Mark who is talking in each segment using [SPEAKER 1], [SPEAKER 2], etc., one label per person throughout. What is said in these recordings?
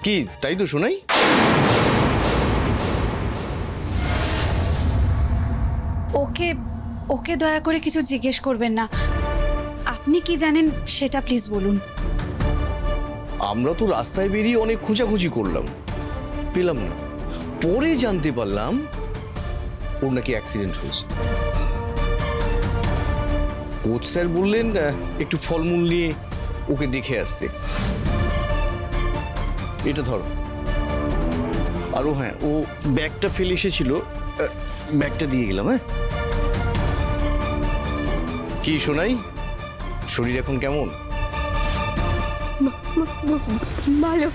[SPEAKER 1] কি তাই তো শোনাই?
[SPEAKER 2] ওকে ওকে দয়া করে কিছু জিজ্ঞেস করবেন না। আপনি কি জানেন সেটা প্লিজ বলুন।
[SPEAKER 1] আমরা তো রাস্তায় বেরিয়ে অনেক খোঁজাখুঁজি করলাম, পেলাম না। পরে জানতে পারলাম ওর নাকি অ্যাক্সিডেন্ট হয়েছে। কোচ স্যার বললেন একটু ফলমূল নিয়ে ওকে দেখে আসতে। এটা ধরো। আরো হ্যাঁ, ও ব্যাগটা ফেলে এসেছিল, ব্যাগটা দিয়ে গেলাম। হ্যাঁ, কি শোনাই, শরীর এখন কেমন?
[SPEAKER 3] ভালো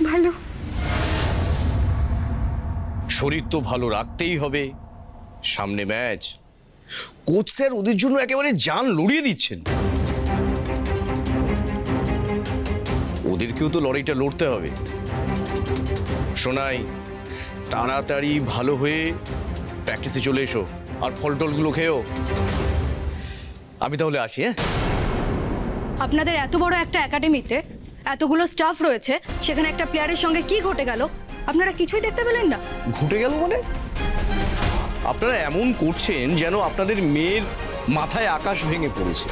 [SPEAKER 3] ভালো।
[SPEAKER 1] শরীর তো ভালো রাখতেই হবে, সামনে ম্যাচ। কোচ স্যার ওদের জন্য একেবারে জান লড়িয়ে দিচ্ছেন। ওদেরকেও তো লড়াইটা লড়তে হবে। শোনাই, তাড়াতাড়ি ভালো হয়ে প্র্যাকটিসে চলে এসো, আর ফল টলগুলো খেয়েও। আমি তাহলে আসি। হ্যাঁ,
[SPEAKER 3] আপনাদের এত বড় একটা একাডেমিতে এতগুলো স্টাফ রয়েছে, সেখানে একটা প্লেয়ারের সঙ্গে কি ঘটে গেল আপনারা কিছুই দেখতে পেলেন না?
[SPEAKER 1] ঘুটে গেল মানে? আপনারা এমন করছেন যেন আপনাদের মেয়ের মাথায় আকাশ ভেঙে পড়েছে।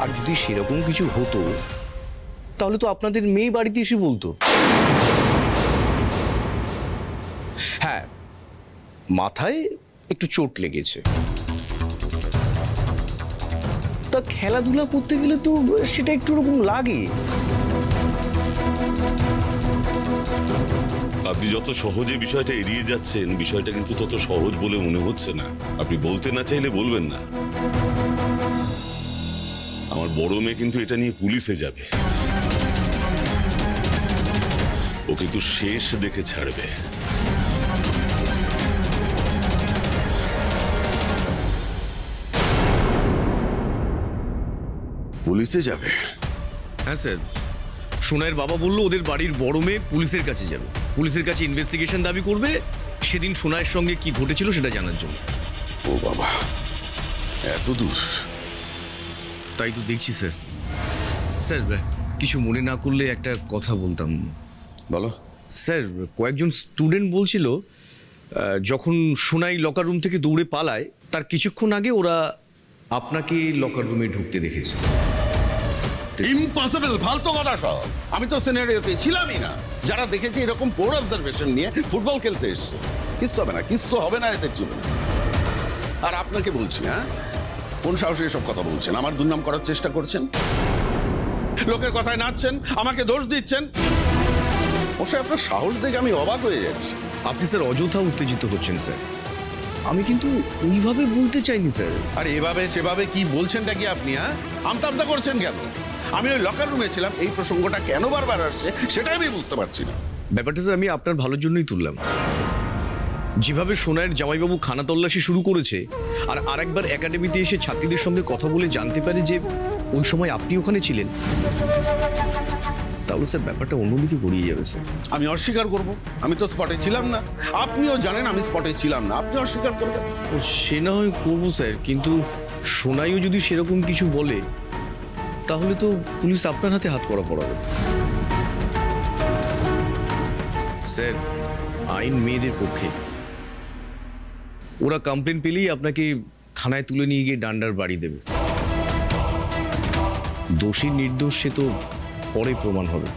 [SPEAKER 1] আর যদি সেরকম কিছু হতো তাহলে তো আপনাদের মেয়ে বাড়িতে এসে বলতো। হ্যাঁ, মাথায় একটু চোট লেগেছে, তা খেলাধুলা করতে গেলে তো সেটা একটু রকম লাগে।
[SPEAKER 4] আপনি যত সহজে বিষয়টা এড়িয়ে যাচ্ছেন, বিষয়টা কিন্তু তত সহজ বলে মনে হচ্ছে না। আপনি বলতে না চাইলে বলবেন না। আমার বড় মেয়ে কিন্তু এটা নিয়ে পুলিশে যাবে। ও কিন্তু শেষ দেখে ছাড়বে। পুলিশে যাবে?
[SPEAKER 1] হ্যাঁ স্যার, সোনাইয়ের বাবা বললো ওদের বাড়ির বড় মেয়ে পুলিশের কাছে যাবে, পুলিশের কাছে ইনভেস্টিগেশন দাবি করবে সেদিন সোনাইয়ের সঙ্গে কি ঘটেছিল সেটা জানার জন্য।
[SPEAKER 4] ও বাবা, এত দূর?
[SPEAKER 1] তাই তো দেখছি স্যার। স্যার, কিছু মনে না করলে একটা কথা বলতাম।
[SPEAKER 4] বলো।
[SPEAKER 1] স্যার, কয়েকজন স্টুডেন্ট বলছিল যখন সোনাই লকার রুম থেকে দৌড়ে পালায় তার কিছুক্ষণ আগে ওরা আপনাকে লকার রুমে ঢুকতে দেখেছে।
[SPEAKER 5] ইম্পসিবল, ফালতু কথা সব। আমি তো সিনারিওতে ছিলামই না। যারা দেখেছে এরকম পোর অবজারভেশন নিয়ে ফুটবল খেলতে এসছে। কিচ্ছু হবে না, কিচ্ছু হবে না এদের জীবনে। আর আপনাকে বলছি, হ্যাঁ, কোন সাহসে এসব কথা বলছেন? আমার দুর্নাম করার চেষ্টা করছেন, লোকের কথায় নাচছেন, আমাকে দোষ দিচ্ছেন। অবশ্যই আপনার সাহস দেখে আমি অবাক হয়ে যাচ্ছি।
[SPEAKER 1] আপনি স্যার অযথা উত্তেজিত হচ্ছেন স্যার। আমি কিন্তু ওইভাবে বলতে চাইনি স্যার।
[SPEAKER 5] আর এভাবে সেভাবে কি বলছেনটা কি আপনি? হ্যাঁ, আমতা আমতা করছেন কেন? আমি ওই লকার রুমে ছিলাম, এই প্রসঙ্গটা কেন বারবার আসছে সেটাই আমি বুঝতে পারছি না।
[SPEAKER 1] ব্যাপারটা স্যার আমি আপনার ভালোর জন্যই তুললাম। যেভাবে সোনাইয়ের জামাইবাবু খানা তল্লাশি শুরু করেছে আর আরেকবার একাডেমিতে এসে ছাত্রীদের সঙ্গে কথা বলে জানতে পারে যে ওই সময় আপনি ওখানে ছিলেন, তাহলে স্যার ব্যাপারটা অন্যদিকে গড়িয়ে যাবে স্যার।
[SPEAKER 5] আমি অস্বীকার করব? আমি তো স্পটে ছিলাম না। আপনিও জানেন আমি স্পটে ছিলাম না, আপনি অস্বীকার করবেন?
[SPEAKER 1] সে না হয় করবো স্যার, কিন্তু সোনাইও যদি সেরকম কিছু বলে তাহলে তো পুলিশ আপনার হাতে হাত করা পড়াবে। স্যার, আইন মেয়েদের পক্ষে। ওরা কমপ্লেন পেলেই আপনাকে থানায় তুলে নিয়ে গিয়ে ডান্ডার বাড়ি দেবে। দোষী নির্দোষ সে তো পরে প্রমাণ হবে।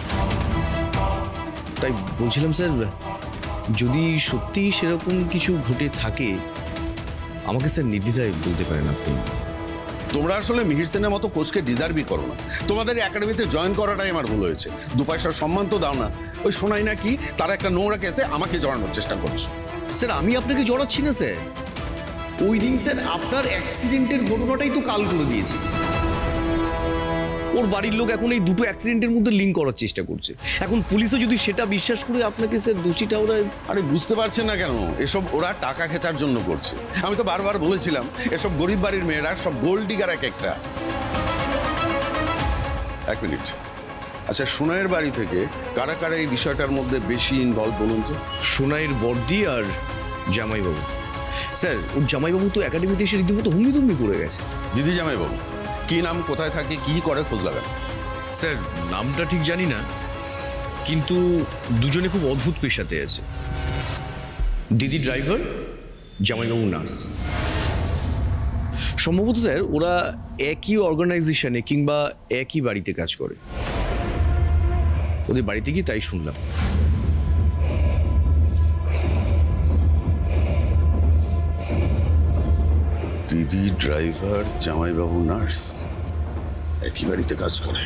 [SPEAKER 1] তাই বলছিলাম স্যার, যদি সত্যি সেরকম কিছু ঘটে থাকে আমাকে স্যার নির্দ্বিধায় বলতে পারেন আপনি।
[SPEAKER 5] তোমরা আসলে মিহির সেনের মতো কোচকে ডিজার্ভই করো না। তোমাদের একাডেমিতে জয়েন করাটাই আমার ভুল হয়েছে। দু পয়সার সম্মান তো দাও না। ওই শোনাই না কি তার একটা নোংরা কেসে আমাকে জড়ানোর চেষ্টা করছো।
[SPEAKER 1] স্যার, আমি আপনাকে জড়াচ্ছি না স্যার। ওই দিন স্যার আপনার অ্যাক্সিডেন্টের ঘটনাটাই তো কাল করে দিয়েছে। ওর বাড়ির লোক এখন এই দুটো অ্যাক্সিডেন্টের মধ্যে লিঙ্ক করার চেষ্টা করছে। এখন পুলিশও যদি সেটা বিশ্বাস করে আপনাকে স্যার দোষীটা ওরা।
[SPEAKER 5] আরে বুঝতে পারছেন না কেন? এসব ওরা টাকা খেচার জন্য করছে। আমি তো বারবার বলেছিলাম এসব গরিব বাড়ির মেয়েরা সব গোল্ড ডিগার এক একটা। এক মিনিট, আচ্ছা, সোনাইয়ের বাড়ি থেকে কারা কারা এই বিষয়টার মধ্যে বেশি ইনভলভ বলুন তো?
[SPEAKER 1] সোনাইয়ের বর্দি আর জামাইবাবু। স্যার, ওর জামাইবাবু তো একাডেমিতে এসে রীতিমতো হুমড়ি তুমড়ি করে গেছে।
[SPEAKER 5] দিদি জামাইবাবু কি নাম, কোথায় থাকে, কি করে, খোঁজ লাগান।
[SPEAKER 1] স্যার নামটা ঠিক জানি না, কিন্তু দুজনে খুব অদ্ভুত পেশাতে আছে। দিদি ড্রাইভার, জামাইবাবু নার্স। সম্ভবত স্যার ওরা একই অর্গানাইজেশনে কিংবা একই বাড়িতে কাজ করে। ওদের বাড়িতে কি তাই শুনলাম।
[SPEAKER 5] দিদি ড্রাইভার, জামাইবাবু নার্স, একই বাড়িতে কাজ করে।